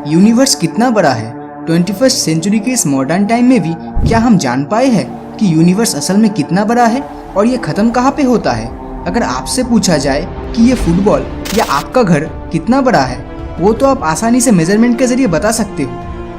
Universe कितना बड़ा है? 21st सेंचुरी के इस मॉडर्न टाइम में भी क्या हम जान पाए हैं कि यूनिवर्स असल में कितना बड़ा है और ये ख़त्म कहाँ पे होता है? अगर आपसे पूछा जाए कि ये फुटबॉल या आपका घर कितना बड़ा है, वो तो आप आसानी से मेजरमेंट के जरिए बता सकते हो,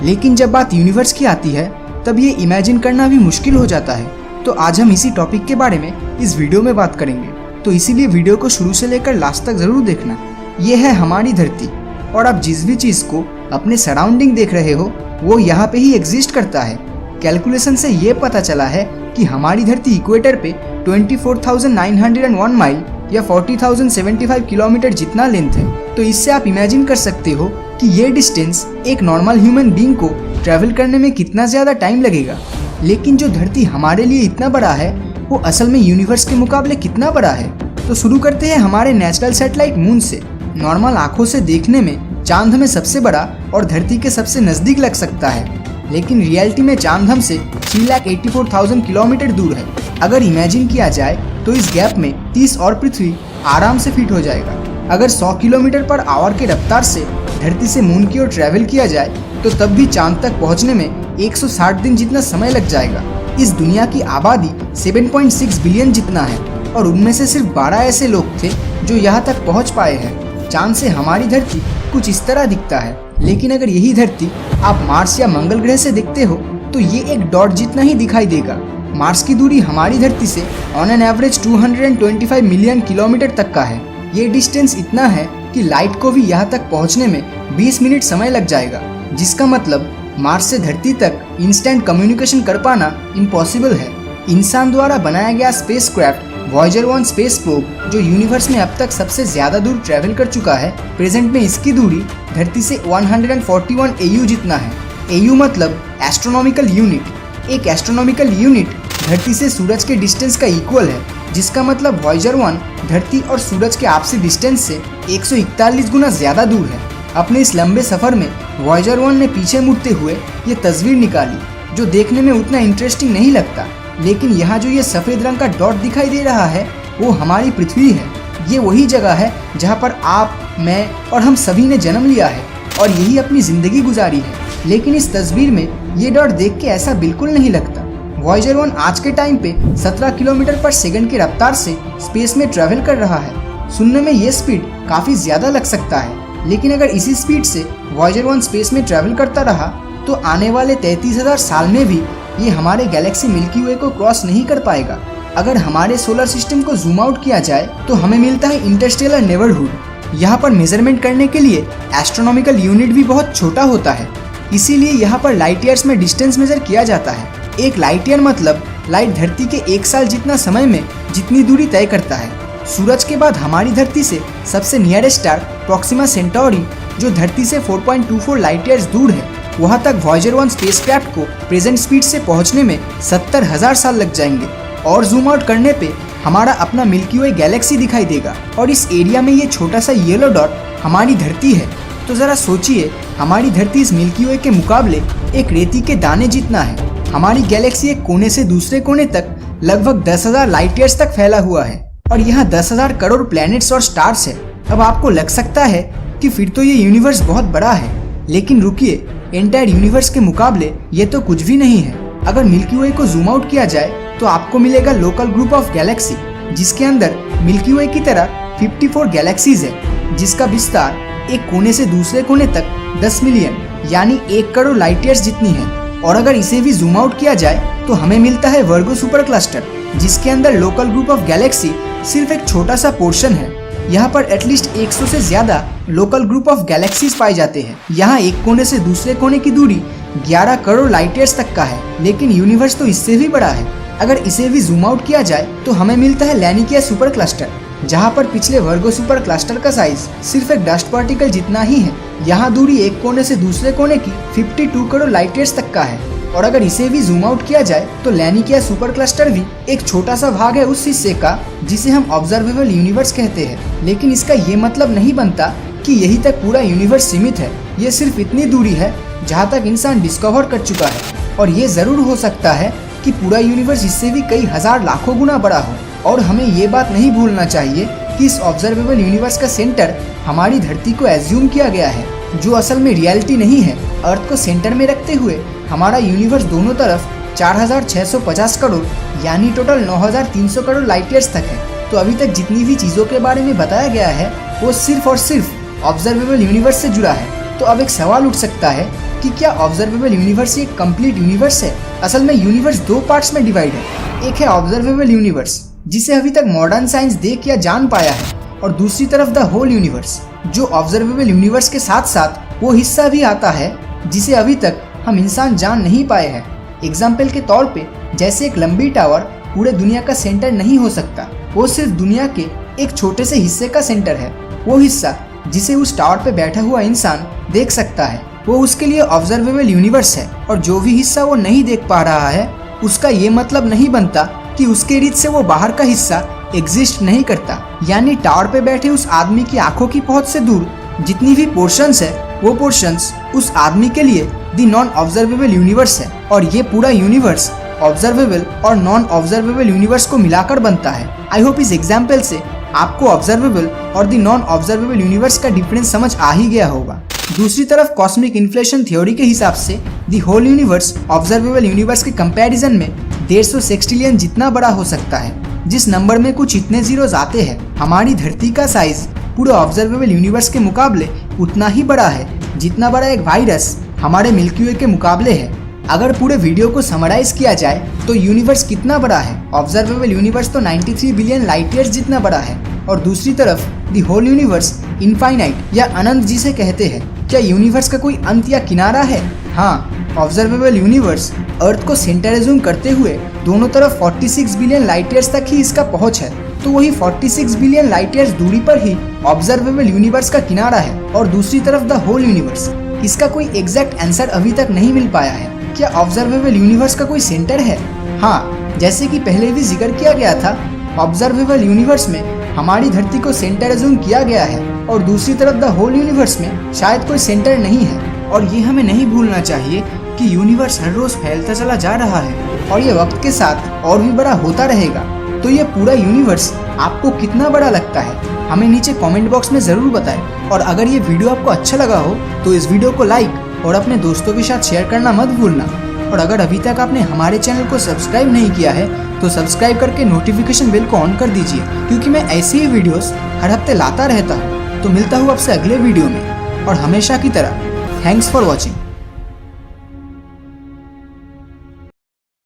लेकिन जब बात यूनिवर्स की आती है तब ये इमेजिन करना भी मुश्किल हो जाता है। तो आज हम इसी टॉपिक के बारे में इस वीडियो में बात करेंगे, तो इसीलिए वीडियो को शुरू से लेकर लास्ट तक ज़रूर देखना। ये है हमारी धरती, और आप जिस भी चीज़ को अपने सराउंडिंग देख रहे हो वो यहाँ पे ही एग्जिस्ट करता है। कैलकुलेशन से ये पता चला है कि हमारी धरती इक्वेटर पे 24,901 माइल या 40,075 किलोमीटर जितना लेंथ है। तो इससे आप इमेजिन कर सकते हो कि ये डिस्टेंस एक नॉर्मल ह्यूमन बीइंग को ट्रैवल करने में कितना ज़्यादा टाइम लगेगा। लेकिन जो धरती हमारे लिए इतना बड़ा है वो असल में यूनिवर्स के मुकाबले कितना बड़ा है? तो शुरू करते हैं हमारे नेचुरल सैटेलाइट मून से। नॉर्मल आंखों से देखने में चांद हमें सबसे बड़ा और धरती के सबसे नज़दीक लग सकता है, लेकिन रियलिटी में चांद हमसे 3,84,000 किलोमीटर दूर है। अगर इमेजिन किया जाए तो इस गैप में 30 और पृथ्वी आराम से फिट हो जाएगा। अगर 100 किलोमीटर पर आवर के रफ्तार से धरती से मून की ओर ट्रैवल किया जाए तो तब भी चांद तक पहुंचने में 160 दिन जितना समय लग जाएगा। इस दुनिया की आबादी 7.6 बिलियन जितना है और उनमें से सिर्फ 12 ऐसे लोग थे जो यहाँ तक पहुँच पाए हैं। चांद से हमारी धरती कुछ इस तरह दिखता है, लेकिन अगर यही धरती आप मार्स या मंगल ग्रह से देखते हो तो ये एक डॉट जितना ही दिखाई देगा। मार्स की दूरी हमारी धरती से on an average 225 million kilometre तक का है। ये डिस्टेंस इतना है कि लाइट को भी यहाँ तक पहुँचने में 20 मिनट समय लग जाएगा, जिसका मतलब मार्स से धरती तक इंस्टेंट कम्युनिकेशन कर पाना इम्पॉसिबल है। इंसान द्वारा बनाया गया स्पेसक्राफ्ट वॉयेजर 1 स्पेस प्रोब जो यूनिवर्स में अब तक सबसे ज़्यादा दूर ट्रैवल कर चुका है, प्रेजेंट में इसकी दूरी धरती से 141 AU जितना है। AU मतलब एस्ट्रोनॉमिकल यूनिट। एक एस्ट्रोनॉमिकल यूनिट धरती से सूरज के डिस्टेंस का इक्वल है, जिसका मतलब वॉयेजर 1 धरती और सूरज के आपसी डिस्टेंस से 141 गुना ज़्यादा दूर है। अपने इस लंबे सफ़र में वॉयेजर 1 ने पीछे मुड़ते हुए ये तस्वीर निकाली, जो देखने में उतना इंटरेस्टिंग नहीं लगता, लेकिन यहाँ जो ये सफ़ेद रंग का डॉट दिखाई दे रहा है वो हमारी पृथ्वी है। ये वही जगह है जहाँ पर आप, मैं और हम सभी ने जन्म लिया है और यही अपनी ज़िंदगी गुजारी है। लेकिन इस तस्वीर में ये डॉट देख के ऐसा बिल्कुल नहीं लगता। वॉयेजर 1 आज के टाइम पे 17 किलोमीटर पर सेकंड की रफ्तार से स्पेस में ट्रैवल कर रहा है। सुनने में ये स्पीड काफ़ी ज़्यादा लग सकता है, लेकिन अगर इसी स्पीड से वॉयेजर 1 स्पेस में ट्रैवल करता रहा तो आने वाले 33,000 साल में भी ये हमारे गैलेक्सी मिल्की वे को क्रॉस नहीं कर पाएगा। अगर हमारे सोलर सिस्टम को जूम आउट किया जाए तो हमें मिलता है इंटरस्टेलर नेबरहुड। यहाँ पर मेजरमेंट करने के लिए एस्ट्रोनॉमिकल यूनिट भी बहुत छोटा होता है, इसीलिए यहाँ पर लाइट ईयर्स में डिस्टेंस मेजर किया जाता है। एक लाइट ईयर मतलब लाइट धरती के 1 साल जितना समय में जितनी दूरी तय करता है। सूरज के बाद हमारी धरती से सबसे नियरेस्ट स्टार प्रोक्सिमा सेंटोरी जो धरती से 4.24 लाइट ईयर्स दूर है, वहाँ तक वॉयेजर 1 स्पेसक्राफ्ट को प्रेजेंट स्पीड से पहुँचने में 70,000 साल लग जाएंगे। और जूम आउट करने पे हमारा अपना मिल्की वे गैलेक्सी दिखाई देगा और इस एरिया में ये छोटा सा येलो डॉट हमारी धरती है। तो ज़रा सोचिए, हमारी धरती इस मिल्की वे के मुकाबले एक रेती के दाने जितना है। हमारी गैलेक्सी एक कोने से दूसरे कोने तक लगभग 10,000 लाइट ईयर्स तक फैला हुआ है और यहाँ 10,000 करोड़ प्लैनेट्स और स्टार्स है। अब आपको लग सकता है कि फिर तो ये यूनिवर्स बहुत बड़ा है, लेकिन रुकिए, एंटायर यूनिवर्स के मुकाबले ये तो कुछ भी नहीं है। अगर मिल्की वे को जूम आउट किया जाए तो आपको मिलेगा लोकल ग्रुप ऑफ गैलेक्सी, जिसके अंदर मिल्की वे की तरह 54 गैलेक्सीज है, जिसका विस्तार एक कोने से दूसरे कोने तक 10 मिलियन यानी 1 करोड़ लाइट ईयर्स जितनी है। और अगर इसे भी जूम आउट किया जाए तो हमें मिलता है वर्गो सुपर क्लस्टर, जिसके अंदर लोकल ग्रुप ऑफ गैलेक्सी सिर्फ एक छोटा सा पोर्शन है। यहाँ पर एटलीस्ट 100 से ज़्यादा लोकल ग्रुप ऑफ गैलेक्सीज पाए जाते हैं। यहाँ एक कोने से दूसरे कोने की दूरी 11 करोड़ लाइट ईयर्स तक का है, लेकिन यूनिवर्स तो इससे भी बड़ा है। अगर इसे भी जूम आउट किया जाए तो हमें मिलता है लैनिकिया सुपर क्लस्टर, जहाँ पर पिछले वर्गो सुपर क्लस्टर का साइज सिर्फ एक डस्ट पार्टिकल जितना ही है। यहाँ दूरी एक कोने से दूसरे कोने की 52 करोड़ लाइट ईयर्स तक का है। और अगर इसे भी जूम आउट किया जाए तो लैनिकिया सुपर क्लस्टर भी एक छोटा सा भाग है उस हिस्से का जिसे हम ऑब्जर्वेबल यूनिवर्स कहते हैं। लेकिन इसका ये मतलब नहीं बनता कि यही तक पूरा यूनिवर्स सीमित है। ये सिर्फ इतनी दूरी है जहाँ तक इंसान डिस्कवर कर चुका है, और ये जरूर हो सकता है कि पूरा यूनिवर्स इससे भी कई हजार लाखों गुना बड़ा हो। और हमें ये बात नहीं भूलना चाहिए कि इस ऑब्जर्वेबल यूनिवर्स का सेंटर हमारी धरती को एज्यूम किया गया है। जो असल में रियलिटी नहीं है। अर्थ को सेंटर में रखते हुए हमारा यूनिवर्स दोनों तरफ 4650 करोड़ यानी टोटल 9300 करोड़ लाइट ईयर्स तक है। तो अभी तक जितनी भी चीज़ों के बारे में बताया गया है वो सिर्फ और सिर्फ ऑब्जर्वेबल यूनिवर्स से जुड़ा है। तो अब एक सवाल उठ सकता है कि क्या ऑब्जर्वेबल यूनिवर्स एक कंप्लीट यूनिवर्स है? असल में यूनिवर्स दो पार्ट्स में डिवाइड है। एक है ऑब्जर्वेबल यूनिवर्स जिसे अभी तक मॉडर्न साइंस देख या जान पाया है, और दूसरी तरफ द होल यूनिवर्स जो ऑब्जर्वेबल यूनिवर्स के साथ साथ वो हिस्सा भी आता है जिसे अभी तक हम इंसान जान नहीं पाए हैं। एग्जाम्पल के तौर पे जैसे एक लंबी टावर पूरे दुनिया का सेंटर नहीं हो सकता, वो सिर्फ दुनिया के एक छोटे से हिस्से का सेंटर है। वो हिस्सा जिसे उस टावर पे बैठा हुआ इंसान देख सकता है वो उसके लिए ऑब्जर्वेबल यूनिवर्स है, और जो भी हिस्सा वो नहीं देख पा रहा है उसका ये मतलब नहीं बनता कि उसके रीच से वो बाहर का हिस्सा एग्जिस्ट नहीं करता। यानी टावर पे बैठे उस आदमी की आंखों की पहुंच से दूर जितनी भी पोर्शंस है वो पोर्शंस उस आदमी के लिए दी नॉन ऑब्जर्वेबल यूनिवर्स है, और ये पूरा यूनिवर्स ऑब्जर्वेबल और नॉन ऑब्जर्वेबल यूनिवर्स को मिलाकर बनता है। आई होप इस एग्जाम्पल से आपको ऑब्जर्वेबल और दी नॉन ऑब्जर्वेबल यूनिवर्स का डिफरेंस समझ आ ही गया होगा। दूसरी तरफ कॉस्मिक इन्फ्लेशन थ्योरी के हिसाब से the whole universe observable universe के कंपैरिजन में 150 सेक्सटिलियन जितना बड़ा हो सकता है। जिस नंबर में कुछ इतने जीरोस आते हैं, हमारी धरती का साइज पूरे ऑब्जर्वेबल यूनिवर्स के मुकाबले उतना ही बड़ा है जितना बड़ा एक वायरस हमारे मिल्की वे के मुकाबले है। अगर पूरे वीडियो को समराइज किया जाए तो यूनिवर्स कितना बड़ा है? ऑब्जर्वेबल यूनिवर्स तो 93 बिलियन लाइट ईयर्स जितना बड़ा है, और दूसरी तरफ दी होल यूनिवर्स इनफाइनाइट या अनंत जिसे कहते हैं। क्या यूनिवर्स का कोई अंत या किनारा है? हाँ, ऑब्जर्वेबल यूनिवर्स अर्थ को सेंटर एज्यूम करते हुए दोनों तरफ 46 बिलियन लाइट ईयर्स तक ही इसका पहुंच है। तो वही 46 बिलियन लाइट ईयर्स दूरी पर ही ऑब्जर्वेबल यूनिवर्स का किनारा है, और दूसरी तरफ द होल यूनिवर्स। इसका कोई एग्जैक्ट आंसर अभी तक नहीं मिल पाया है। क्या ऑब्जर्वेबल यूनिवर्स का कोई सेंटर है? हाँ, जैसे कि पहले भी जिक्र किया गया था, ऑब्जर्वेबल यूनिवर्स में हमारी धरती को सेंटर एज्यूम किया गया है, और दूसरी तरफ द होल यूनिवर्स में शायद कोई सेंटर नहीं है। और ये हमें नहीं भूलना चाहिए कि यूनिवर्स हर रोज फैलता चला जा रहा है, और ये वक्त के साथ और भी बड़ा होता रहेगा। तो ये पूरा यूनिवर्स आपको कितना बड़ा लगता है? हमें नीचे कमेंट बॉक्स में ज़रूर बताएं। और अगर ये वीडियो आपको अच्छा लगा हो तो इस वीडियो को लाइक और अपने दोस्तों के साथ शेयर करना मत भूलना। और अगर अभी तक आपने हमारे चैनल को सब्सक्राइब नहीं किया है तो सब्सक्राइब करके नोटिफिकेशन बेल को ऑन कर दीजिए, क्योंकि मैं ऐसे ही वीडियोस हर हफ्ते लाता रहता हूँ। तो मिलता हूँ आपसे अगले वीडियो में, और हमेशा की तरह थैंक्स फॉर वॉचिंग।